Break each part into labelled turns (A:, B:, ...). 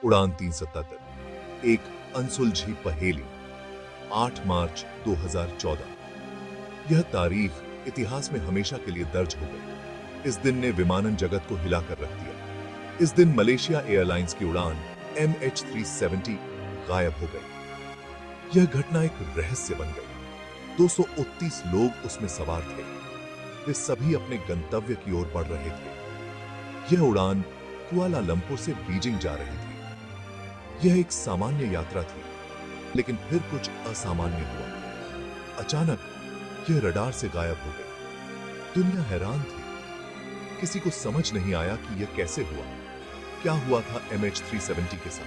A: उड़ान 377 एक अनसुलझी पहेली 8 मार्च 2014। यह तारीख इतिहास में हमेशा के लिए दर्ज हो गई। इस दिन ने विमानन जगत को हिलाकर रख दिया। इस दिन मलेशिया एयरलाइंस की उड़ान MH370 गायब हो गई। यह घटना एक रहस्य बन गई। 229 लोग उसमें सवार थे। वे सभी अपने गंतव्य की ओर बढ़ रहे थे। यह उड़ान कुआलालंपुर से बीजिंग जा रही थी। यह एक सामान्य यात्रा थी, लेकिन फिर कुछ असामान्य हुआ। अचानक यह रडार से गायब हो गई। दुनिया हैरान थी। किसी को समझ नहीं आया कि यह कैसे हुआ। क्या हुआ था MH370 के साथ?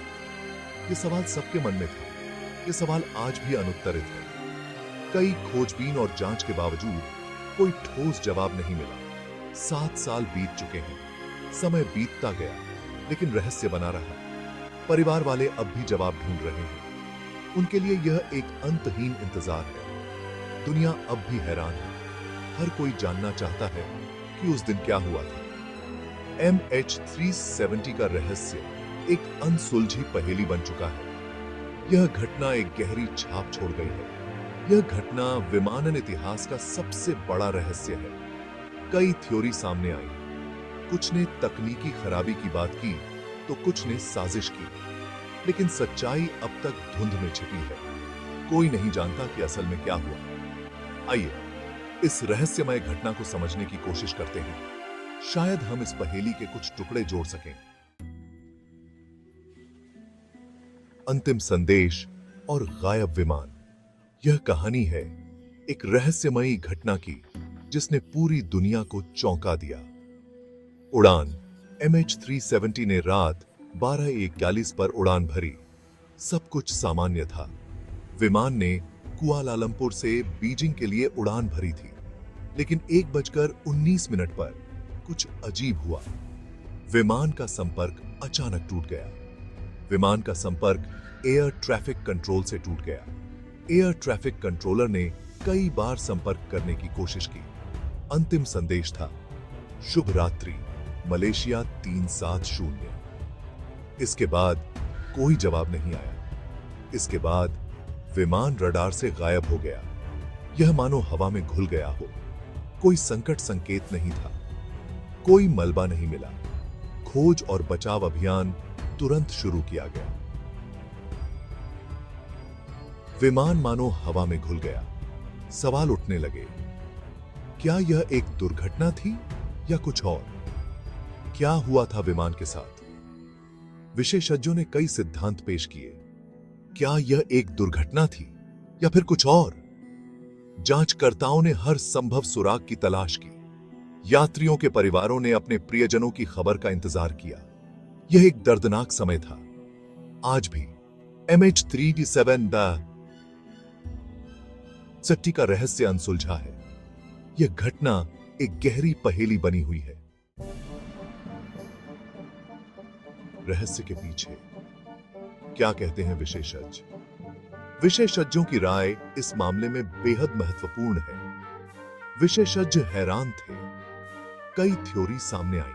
A: यह सवाल सबके मन में था। यह सवाल आज भी अनुत्तरित है। कई खोजबीन और जांच के बावजूद कोई ठोस जवाब नहीं मिला। 7 साल बीत चुके हैं। समय बीतता गया, लेकिन रहस्य बना रहा। परिवार वाले अब भी जवाब ढूंढ रहे हैं। उनके लिए यह एक अंतहीन इंतजार है। दुनिया अब भी हैरान है। हर कोई जानना चाहता है कि उस दिन क्या हुआ था। MH370 का रहस्य एक अनसुलझी पहेली बन चुका है। यह घटना एक गहरी छाप छोड़ गई है। यह घटना विमानन इतिहास का सबसे बड़ा रहस्य है। कई थ्योरी सामने आई। कुछ ने तकनीकी खराबी की बात की, तो कुछ ने साजिश की, लेकिन सच्चाई अब तक धुंध में छिपी है। कोई नहीं जानता कि असल में क्या हुआ। आइए इस रहस्यमय घटना को समझने की कोशिश करते हैं। शायद हम इस पहेली के कुछ टुकड़े जोड़ सकें। अंतिम संदेश और गायब विमान। यह कहानी है एक रहस्यमयी घटना की, जिसने पूरी दुनिया को चौंका दिया। उड़ान MH370 ने रात 12:41 पर उड़ान भरी। सब कुछ सामान्य था। विमान ने कुआलालंपुर से बीजिंग के लिए उड़ान भरी थी, लेकिन 1:19 पर कुछ अजीब हुआ। विमान का संपर्क अचानक टूट गया। विमान का संपर्क एयर ट्रैफिक कंट्रोल से टूट गया। एयर ट्रैफिक कंट्रोलर ने कई बार संपर्क करने की कोशिश की। अंतिम संदेश था, शुभ रात्रि मलेशिया 370। इसके बाद कोई जवाब नहीं आया। इसके बाद विमान रडार से गायब हो गया। यह मानो हवा में घुल गया हो। कोई संकट संकेत नहीं था। कोई मलबा नहीं मिला। खोज और बचाव अभियान तुरंत शुरू किया गया। विमान मानो हवा में घुल गया। सवाल उठने लगे, क्या यह एक दुर्घटना थी या कुछ और? क्या हुआ था विमान के साथ? विशेषज्ञों ने कई सिद्धांत पेश किए। क्या यह एक दुर्घटना थी या फिर कुछ और? जांचकर्ताओं ने हर संभव सुराग की तलाश की। यात्रियों के परिवारों ने अपने प्रियजनों की खबर का इंतजार किया। यह एक दर्दनाक समय था। आज भी MH370 का रहस्य अनसुलझा है। यह घटना एक गहरी पहेली बनी हुई है। रहस्य के पीछे क्या कहते हैं विशेषज्ञ? विशेषज्ञों की राय इस मामले में बेहद महत्वपूर्ण है। विशेषज्ञ हैरान थे। कई थ्योरी सामने आई।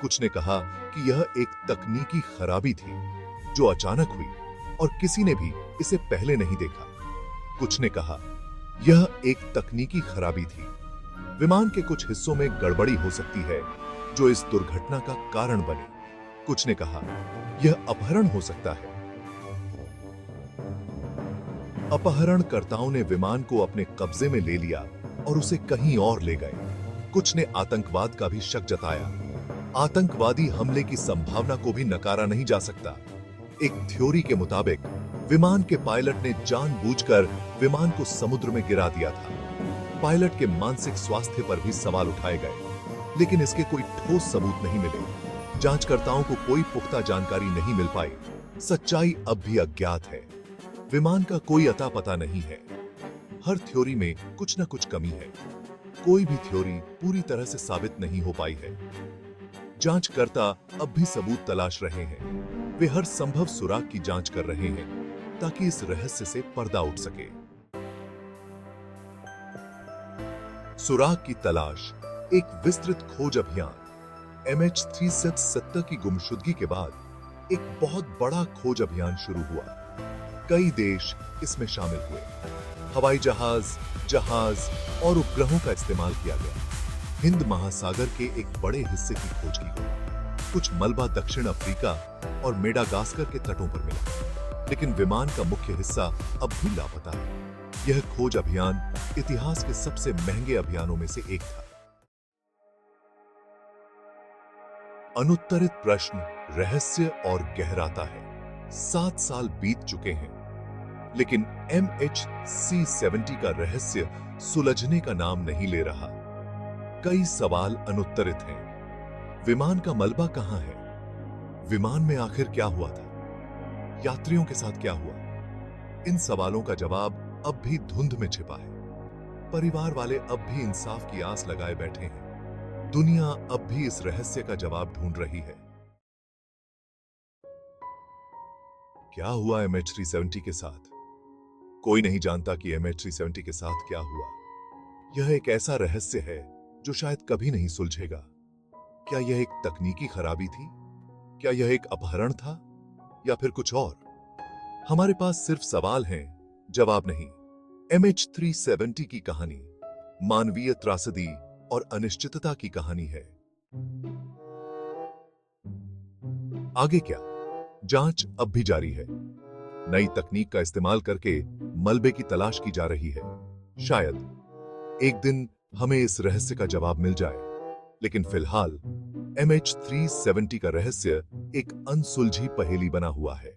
A: कुछ ने कहा कि यह एक तकनीकी खराबी थी जो अचानक हुई और किसी ने भी इसे पहले नहीं देखा। कुछ ने कहा यह एक तकनीकी खराबी थी। विमान के कुछ हिस्सों में गड़बड़ी हो सकती है जो इस दुर्घटना का कारण बनी। कुछ ने कहा यह अपहरण हो सकता है। अपहरणकर्ताओं ने विमान को अपने कब्जे में ले लिया और उसे कहीं और ले गए। कुछ ने आतंकवाद का भी शक जताया। आतंकवादी हमले की संभावना को भी नकारा नहीं जा सकता। एक थ्योरी के मुताबिक विमान के पायलट ने जानबूझकर विमान को समुद्र में गिरा दिया था। पायलट के मानसिक स्वास्थ्य पर भी सवाल उठाए गए, लेकिन इसके कोई ठोस सबूत नहीं मिले। जांचकर्ताओं को कोई पुख्ता जानकारी नहीं मिल पाई। सच्चाई अब भी अज्ञात है। विमान का कोई अता पता नहीं है। हर थ्योरी में कुछ न कुछ कमी है। कोई भी थ्योरी पूरी तरह से साबित नहीं हो पाई है। जांचकर्ता अब भी सबूत तलाश रहे हैं। वे हर संभव सुराग की जांच कर रहे हैं ताकि इस रहस्य से पर्दा उठ सके। सुराग की तलाश एक विस्तृत खोज अभियान। MH370 की गुमशुदगी के बाद एक बहुत बड़ा खोज अभियान शुरू हुआ। कई देश इसमें शामिल हुए। हवाई जहाज, जहाज और उपग्रहों का इस्तेमाल किया गया। हिंद महासागर के एक बड़े हिस्से की खोज की गई। कुछ मलबा दक्षिण अफ्रीका और मेडागास्कर के तटों पर मिला, लेकिन विमान का मुख्य हिस्सा अब भी लापता है। यह खोज अभियान इतिहास के सबसे महंगे अभियानों में से एक था। अनुत्तरित प्रश्न रहस्य और गहराता है। 7 साल बीत चुके हैं, लेकिन MH370 का रहस्य सुलझने का नाम नहीं ले रहा। कई सवाल अनुत्तरित हैं। विमान का मलबा कहां है? विमान में आखिर क्या हुआ था? यात्रियों के साथ क्या हुआ? इन सवालों का जवाब अब भी धुंध में छिपा है। परिवार वाले अब भी इंसाफ की आस लगाए बैठे हैं। दुनिया अब भी इस रहस्य का जवाब ढूंढ रही है। क्या हुआ MH370 के साथ? कोई नहीं जानता कि MH370 के साथ क्या हुआ। यह एक ऐसा रहस्य है जो शायद कभी नहीं सुलझेगा। क्या यह एक तकनीकी खराबी थी? क्या यह एक अपहरण था? या फिर कुछ और? हमारे पास सिर्फ सवाल हैं, जवाब नहीं। MH370 की कहानी मानवीय त्रासदी और अनिश्चितता की कहानी है। आगे क्या? जांच अब भी जारी है। नई तकनीक का इस्तेमाल करके मलबे की तलाश की जा रही है। शायद एक दिन हमें इस रहस्य का जवाब मिल जाए, लेकिन फिलहाल MH370 का रहस्य एक अनसुलझी पहेली बना हुआ है।